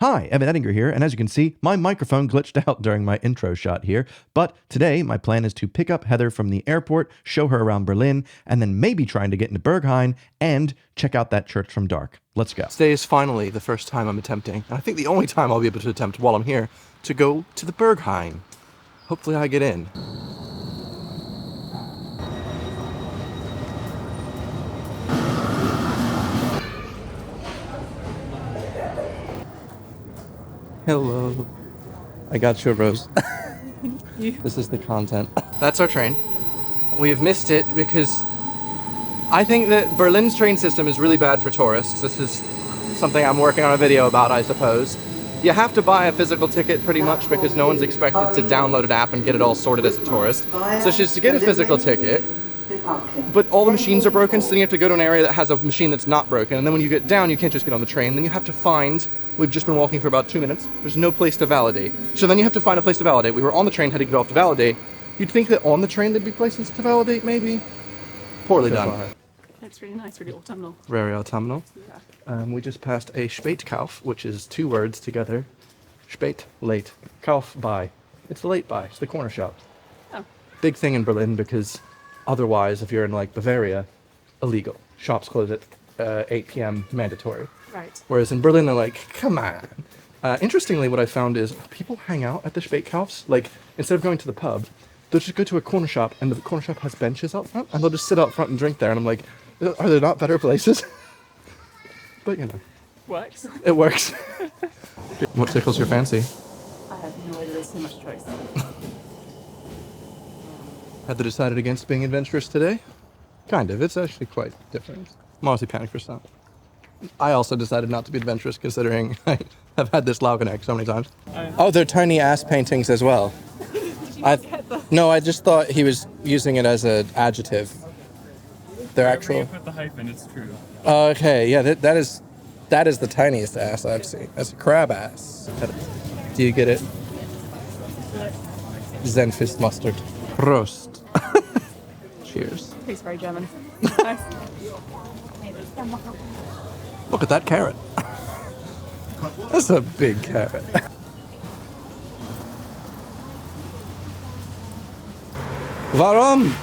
Hi, Evan Edinger here, and as you can see, my microphone glitched out during my intro shot here, but today my plan is to pick up Heather from the airport, show her around Berlin, and then maybe trying to get into Berghain and check out that church from dark. Let's go. Today is finally the first time I'm attempting, and I think the only time I'll be able to attempt while I'm here, to go to the Berghain. Hopefully I get in. Hello. I got you a rose. This is the content. That's our train. We've missed it because I think that Berlin's train system is really bad for tourists. This is something I'm working on a video about, I suppose. You have to buy a physical ticket pretty much because no one's expected to download an app and get it all sorted as a tourist. So it's just to get a physical ticket, but all the machines are broken, so then you have to go to an area that has a machine that's not broken, and then when you get down, you can't just get on the train. Then you have to find, we've just been walking for about 2 minutes, there's no place to validate. So then you have to find a place to validate. We were on the train, had to get off to validate. You'd think that on the train there'd be places to validate, maybe? Poorly done. It's really nice, really autumnal. Very autumnal. Yeah. We just passed a Spätkauf, which is 2 words together. Spät, late. Kauf, buy. It's the late buy. It's the corner shop. Oh. Big thing in Berlin because otherwise, if you're in like Bavaria, illegal. Shops close at 8 p.m. mandatory. Right. Whereas in Berlin, they're like, come on. Interestingly, what I found is people hang out at the Spätkaufs. Like, instead of going to the pub, they'll just go to a corner shop, and the corner shop has benches out front, and they'll just sit out front and drink there. And I'm like, are there not better places? But, you know. Works. It works. What tickles your fancy? I have no idea, there's so much choice. Had they decided against being adventurous today? Kind of. It's actually quite different. I'm honestly panicked for some. I also decided not to be adventurous considering I have had this Laugeneck so many times. Oh, they're tiny ass paintings as well. No, I just thought he was using it as an adjective. They're actual. You put the hyphen, it's true. Okay, yeah, that is the tiniest ass I've seen. That's a crab ass. Do you get it? Zenfist mustard. Prost. Cheers. Tastes very German. Nice. Look at that carrot. That's a big carrot. Warum?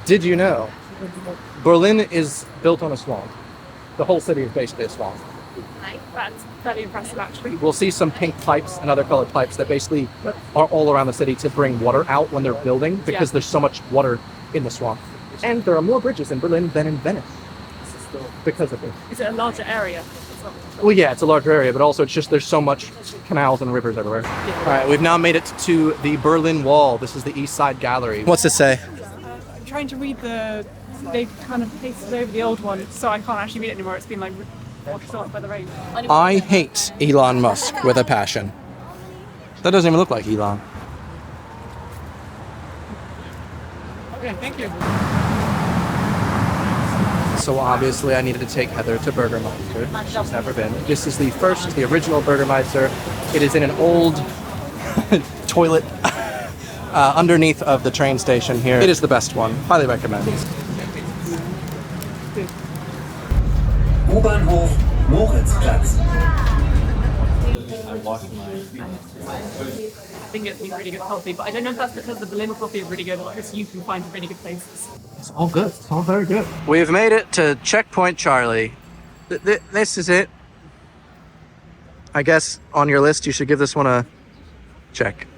Did you know Berlin is built on a swamp? The whole city is basically a swamp. That's very impressive, actually. We'll see some pink pipes and other colored pipes that basically are all around the city to bring water out when they're building because there's so much water in the swamp. And there are more bridges in Berlin than in Venice because of it. Is it a larger area? Well, yeah, it's a larger area, but also it's just there's so much canals and rivers everywhere. Yeah. All right, we've now made it to the Berlin Wall. This is the East Side Gallery. What's it say? I'm trying to read they kind of pasted over the old one, so I can't actually read it anymore. It's been like washed off by the rain. I hate Elon Musk with a passion. That doesn't even look like Elon. Okay, thank you. So obviously I needed to take Heather to Burgermeister. She's never been. This is the original Burgermeister. It is in an old toilet underneath of the train station here. It is the best one. Highly recommend. U-Bahnhof Moritzplatz. I think it's been really good coffee, but I don't know if that's because the Berlin coffee is really good or because you can find really good places. It's all good. It's all very good. We've made it to Checkpoint Charlie. This is it. I guess on your list you should give this one a check.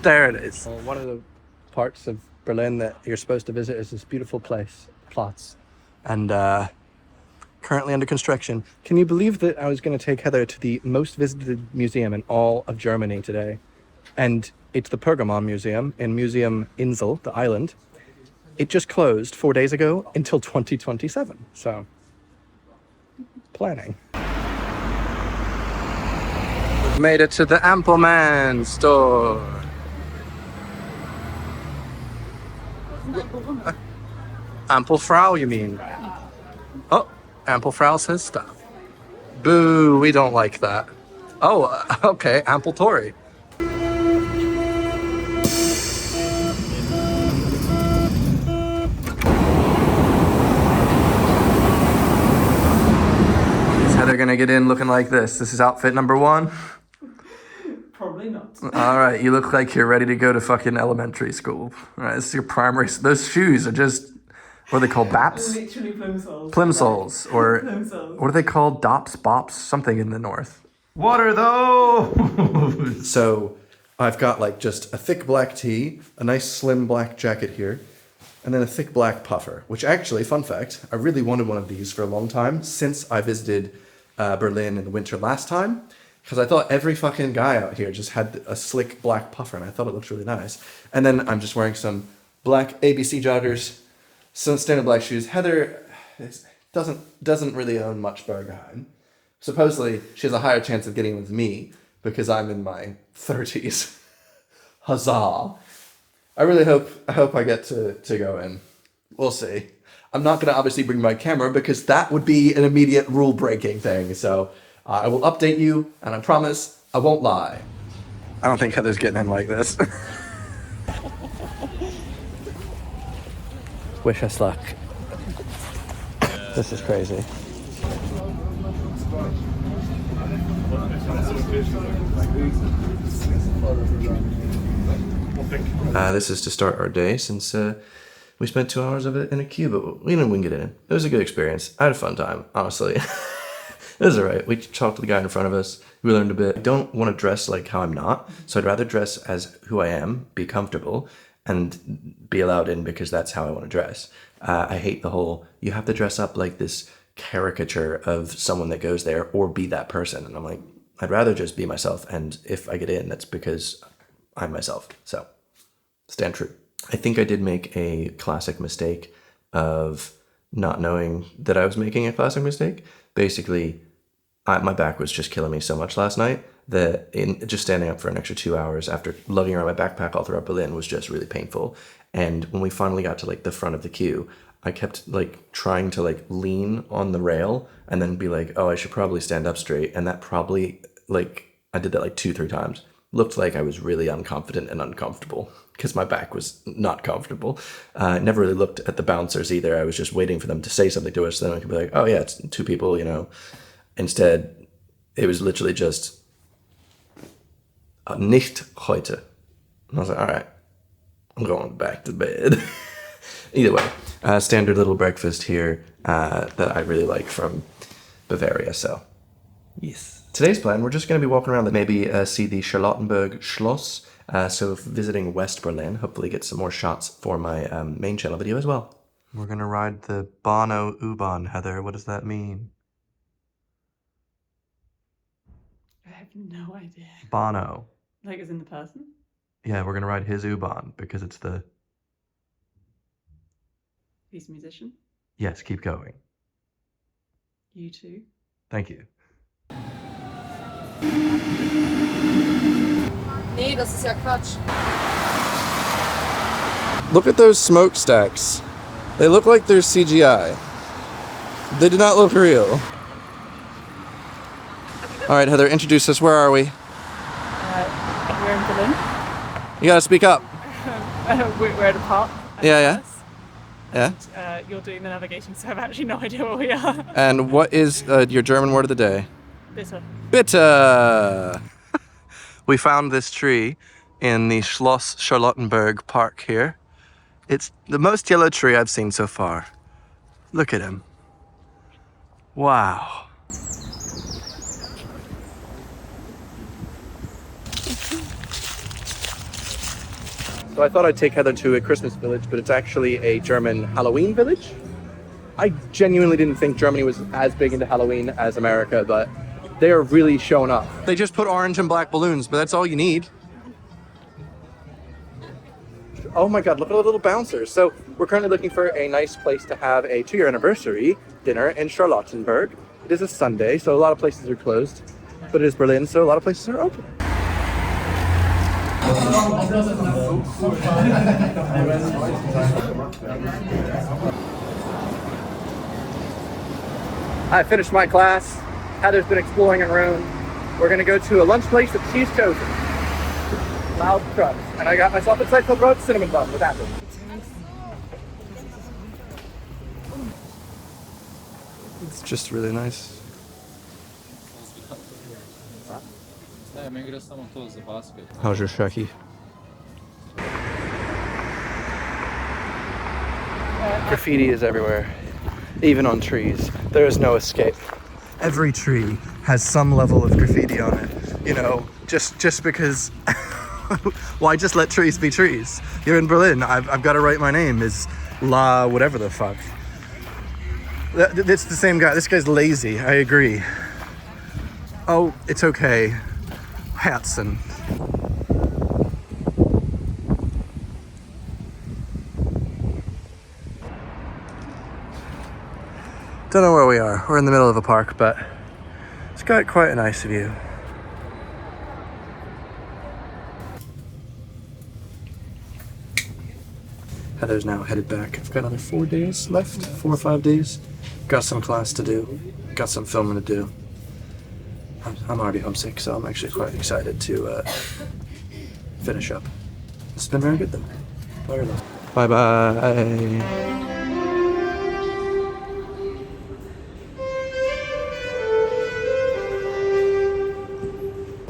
There it is. Well, one of the parts of Berlin that you're supposed to visit is this beautiful place, Platz. And currently under construction. Can you believe that I was going to take Heather to the most visited museum in all of Germany today? And it's the Pergamon Museum in Museum Insel, the island. It just closed 4 days ago until 2027. So, planning. We've made it to the Ampelman store. Ampelfrau, you mean? Oh, Ampelfrau says stop. Boo, we don't like that. Oh, okay, Ampeltori. Heather gonna get in looking like this. This is outfit number 1. Probably not. All right, you look like you're ready to go to fucking elementary school. All right, this is your primary. Those shoes are just, what are they called? Baps? Literally plimsolls. Plimsolls. Or Plimsolls. what are they called? Dops? Bops? Something in the north. What are those? So I've got like just a thick black tee, a nice slim black jacket here, and then a thick black puffer, which actually, fun fact, I really wanted one of these for a long time since I visited Berlin in the winter last time. Because I thought every fucking guy out here just had a slick black puffer, and I thought it looked really nice. And then I'm just wearing some black ABC joggers, some standard black shoes. Heather doesn't really own much Berghain. Supposedly, she has a higher chance of getting with me because I'm in my 30s. Huzzah! I really hope I get to go in. We'll see. I'm not gonna obviously bring my camera because that would be an immediate rule breaking thing. So. I will update you, and I promise I won't lie. I don't think Heather's getting in like this. Wish us luck. This is crazy. This is to start our day since we spent 2 hours of it in a queue, but we didn't get in. It was a good experience. I had a fun time, honestly. It was alright. We talked to the guy in front of us. We learned a bit. I don't want to dress like how I'm not, so I'd rather dress as who I am, be comfortable, and be allowed in because that's how I want to dress. I hate the whole, you have to dress up like this caricature of someone that goes there or be that person. And I'm like, I'd rather just be myself, and if I get in, that's because I'm myself. So, stand true. I think I did make a classic mistake of not knowing that I was making a classic mistake. Basically, my back was just killing me so much last night that just standing up for an extra 2 hours after lugging around my backpack all throughout Berlin was just really painful. And when we finally got to like the front of the queue, I kept like trying to like lean on the rail and then be like, oh, I should probably stand up straight. And that probably like, I did that like 2-3 times. Looked like I was really unconfident and uncomfortable because my back was not comfortable. Never really looked at the bouncers either. I was just waiting for them to say something to us. Then I could be like, oh yeah, it's 2 people, you know. Instead, it was literally just nicht heute. And I was like, all right, I'm going back to bed. Either way, standard little breakfast here that I really like from Bavaria. So, yes. Today's plan, we're just going to be walking around, maybe see the Charlottenburg Schloss, so visiting West Berlin, hopefully get some more shots for my main channel video as well. We're going to ride the Bono U-Bahn, Heather. What does that mean? I have no idea. Bono. Like as in the person? Yeah, we're going to ride his U-Bahn because it's the... He's a musician. Yes, keep going. You too. Thank you. Nee, das ist ja Quatsch. Look at those smokestacks. They look like they're CGI. They do not look real. All right, Heather, introduce us. Where are we? We're in Berlin. You gotta speak up. We're at a park. Yeah. You're doing the navigation, so I have actually no idea where we are. And what is your German word of the day? Bitter. Bitte! We found this tree in the Schloss Charlottenburg park here. It's the most yellow tree I've seen so far. Look at him. Wow. So I thought I'd take Heather to a Christmas village, but it's actually a German Halloween village. I genuinely didn't think Germany was as big into Halloween as America, but they are really showing up. They just put orange and black balloons, but that's all you need. Oh my God, look at the little bouncers. So we're currently looking for a nice place to have a 2-year anniversary dinner in Charlottenburg. It is a Sunday, so a lot of places are closed, but it is Berlin, so a lot of places are open. I finished my class. Heather's been exploring in Rome. We're gonna go to a lunch place that she's chosen. Loud Crust. And I got myself a Zeitzelbrot cinnamon bun with apple. It's just really nice. How's your Sharky? Graffiti is everywhere, even on trees. There is no escape. Every tree has some level of graffiti on it. You know, just because. Why just let trees be trees? You're in Berlin. I've got to write my name is La whatever the fuck. It's the same guy. This guy's lazy. I agree. Oh, it's okay. Herzen. Don't know where we are. We're in the middle of a park, but it's got quite a nice view. Heather's now headed back. I've got another 4 days left, 4 or 5 days. Got some class to do. Got some filming to do. I'm already homesick, so I'm actually quite excited to finish up. It's been very good though. Bye bye.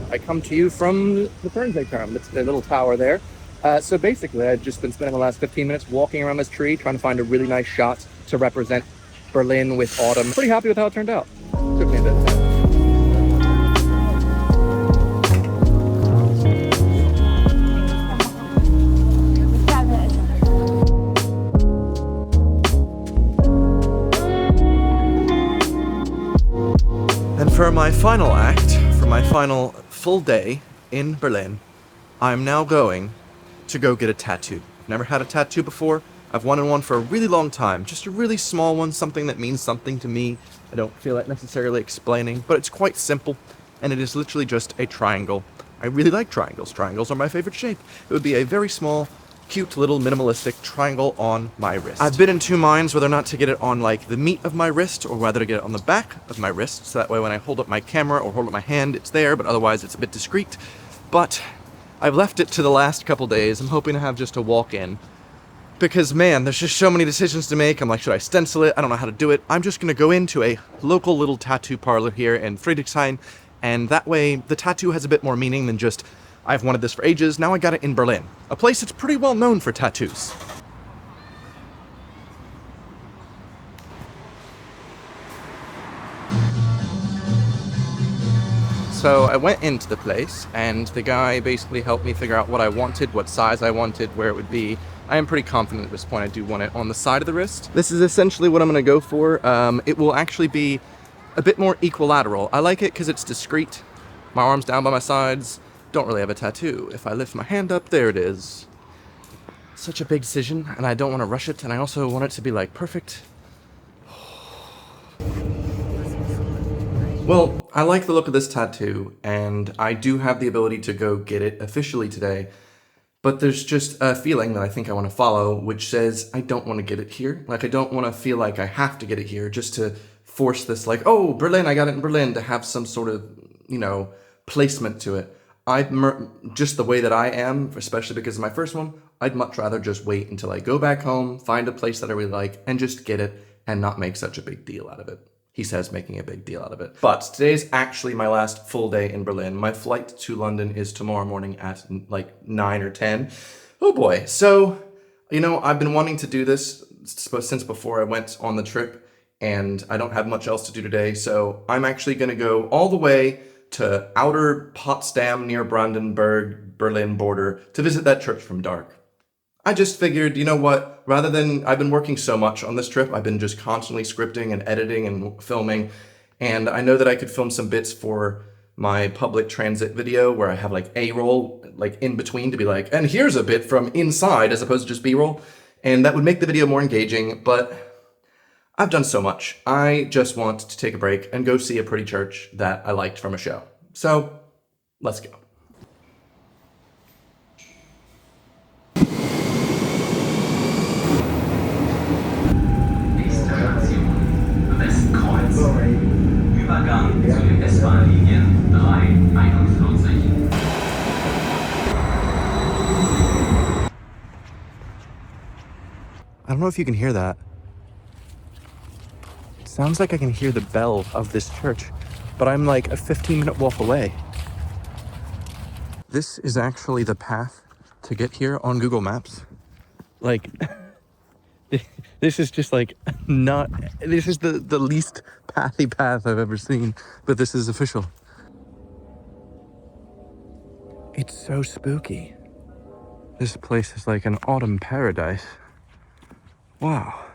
I come to you from the Berghain. It's the little tower there. So basically, I've just been spending the last 15 minutes walking around this tree, trying to find a really nice shot to represent Berlin with autumn. Pretty happy with how it turned out. Took me a bit of time. And for my final act, for my final full day in Berlin, I'm now going to go get a tattoo. Never had a tattoo before. I've wanted one for a really long time. Just a really small one, something that means something to me. I don't feel like necessarily explaining, but it's quite simple, and it is literally just a triangle. I really like triangles. Triangles are my favorite shape. It would be a very small, cute little minimalistic triangle on my wrist. I've been in two minds whether or not to get it on like the meat of my wrist or whether to get it on the back of my wrist, so that way when I hold up my camera or hold up my hand, it's there, but otherwise it's a bit discreet. But I've left it to the last couple days. I'm hoping to have just a walk-in. Because, man, there's just so many decisions to make. I'm like, should I stencil it? I don't know how to do it. I'm just going to go into a local little tattoo parlor here in Friedrichshain, and that way the tattoo has a bit more meaning than just, I've wanted this for ages, now I got it in Berlin. A place that's pretty well known for tattoos. So I went into the place, and the guy basically helped me figure out what I wanted, what size I wanted, where it would be. I am pretty confident at this point I do want it on the side of the wrist. This is essentially what I'm going to go for. It will actually be a bit more equilateral. I like it because it's discreet. My arm's down by my sides. Don't really have a tattoo. If I lift my hand up, there it is. Such a big decision, and I don't want to rush it, and I also want it to be like perfect. Well, I like the look of this tattoo, and I do have the ability to go get it officially today, but there's just a feeling that I think I want to follow, which says I don't want to get it here. Like, I don't want to feel like I have to get it here just to force this, like, oh, Berlin, I got it in Berlin, to have some sort of, you know, placement to it. Just the way that I am, especially because of my first one, I'd much rather just wait until I go back home, find a place that I really like, and just get it and not make such a big deal out of it. He says making a big deal out of it. But today is actually my last full day in Berlin. My flight to London is tomorrow morning at like 9 or 10. Oh boy. So, you know, I've been wanting to do this since before I went on the trip, and I don't have much else to do today. So I'm actually gonna go all the way to outer Potsdam near Brandenburg, Berlin border to visit that church from dark. I just figured, you know what, rather than, I've been working so much on this trip, I've been just constantly scripting and editing and filming, and I know that I could film some bits for my public transit video where I have like A-roll, like in between to be like, and here's a bit from inside as opposed to just B-roll, and that would make the video more engaging, but I've done so much. I just want to take a break and go see a pretty church that I liked from a show. So, let's go. Übergang zu den S-Bahn-Linien 341. I don't know if you can hear that. It sounds like I can hear the bell of this church, but I'm like a 15-minute walk away. This is actually the path to get here on Google Maps. Like, this is just like not, this is the least pathy path I've ever seen, but this is official. It's so spooky. This place is like an autumn paradise. Wow.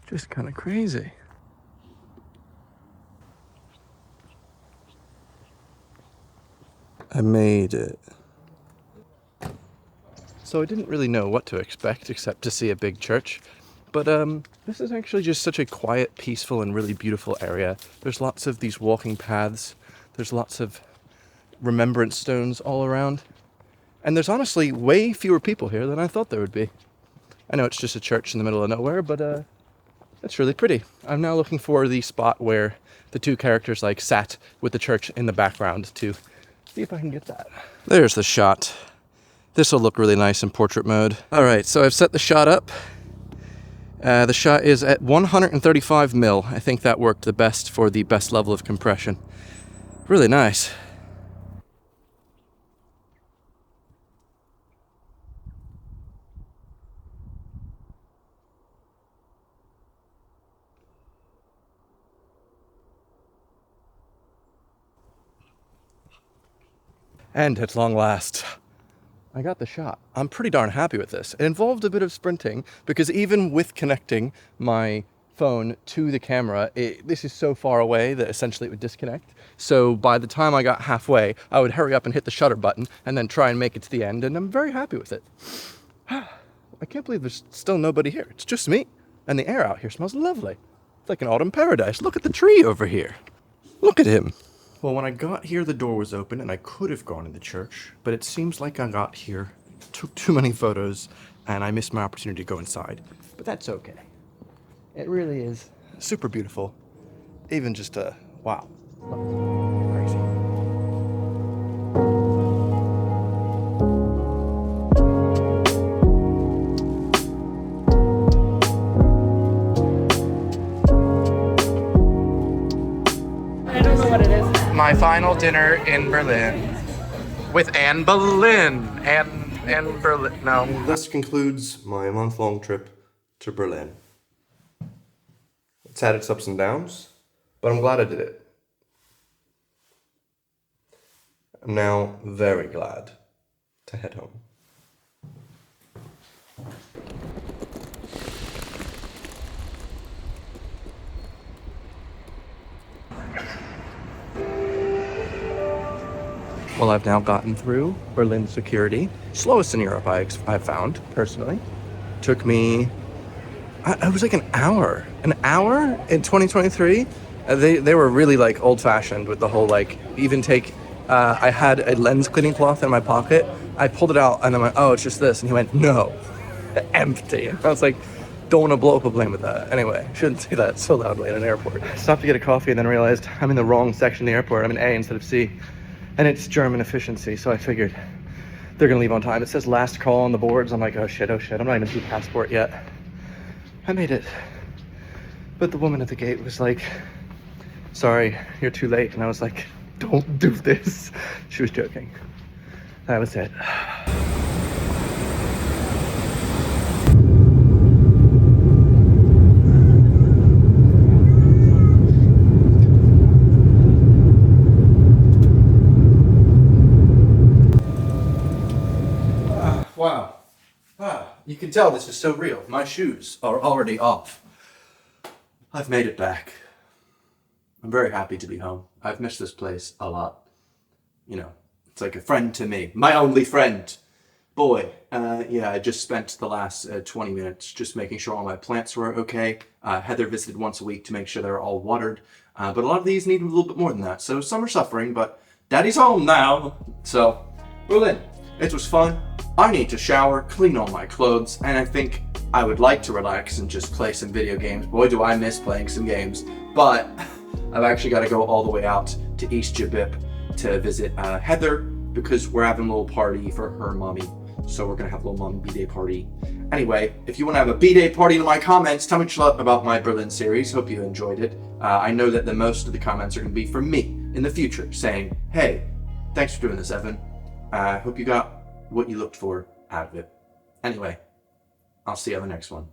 Just kind of crazy. I made it. So I didn't really know what to expect except to see a big church. But this is actually just such a quiet, peaceful, and really beautiful area. There's lots of these walking paths. There's lots of remembrance stones all around. And there's honestly way fewer people here than I thought there would be. I know it's just a church in the middle of nowhere, but it's really pretty. I'm now looking for the spot where the two characters like sat with the church in the background to see if I can get that. There's the shot. This will look really nice in portrait mode. All right, so I've set the shot up. The shot is at 135 mil. I think that worked the best for the best level of compression. Really nice. And at long last, I got the shot. I'm pretty darn happy with this. It involved a bit of sprinting because even with connecting my phone to the camera, this is so far away that essentially it would disconnect. So by the time I got halfway, I would hurry up and hit the shutter button and then try and make it to the end, and I'm very happy with it. I can't believe there's still nobody here. It's just me. And the air out here smells lovely. It's like an autumn paradise. Look at the tree over here. Look at him. Well, when I got here, the door was open and I could have gone in the church, but it seems like I got here, took too many photos, and I missed my opportunity to go inside. But that's okay. It really is super beautiful. Even just wow. Crazy. I don't know what it is. My final dinner in Berlin with Anne Boleyn. Anne Berlin. No. This concludes my month-long trip to Berlin. It's had its ups and downs, but I'm glad I did it. I'm now very glad to head home. Well, I've now gotten through Berlin security. Slowest in Europe, I found, personally. Took me, it was like an hour. An hour in 2023? They were really like old-fashioned with the whole like, even take, I had a lens cleaning cloth in my pocket. I pulled it out and I went, oh, it's just this. And he went, no, empty. And I was like, don't want to blow up a plane with that. Anyway, shouldn't say that so loudly in an airport. I stopped to get a coffee and then realized I'm in the wrong section of the airport. I'm in A instead of C. And it's German efficiency, so I figured they're gonna leave on time. It says last call on the boards. I'm like, oh shit, I'm not even through passport yet. I made it. But the woman at the gate was like, sorry, you're too late. And I was like, don't do this. She was joking. That was it. Wow. You can tell this is so real. My shoes are already off. I've made it back. I'm very happy to be home. I've missed this place a lot. You know, it's like a friend to me. My only friend. Boy. Yeah, I just spent the last 20 minutes just making sure all my plants were okay. Heather visited once a week to make sure they're all watered. But a lot of these need a little bit more than that. So some are suffering, but Daddy's home now. So, Berlin. It was fun. I need to shower, clean all my clothes, and I think I would like to relax and just play some video games. Boy, do I miss playing some games. But I've actually got to go all the way out to East Jabip to visit Heather because we're having a little party for her mommy. So we're going to have a little mommy B-Day party. Anyway, if you want to have a B-Day party in my comments, tell me what you love about my Berlin series. Hope you enjoyed it. I know that the most of the comments are going to be from me in the future saying, hey, thanks for doing this, Evan. I hope you got what you looked for out of it. Anyway, I'll see you on the next one.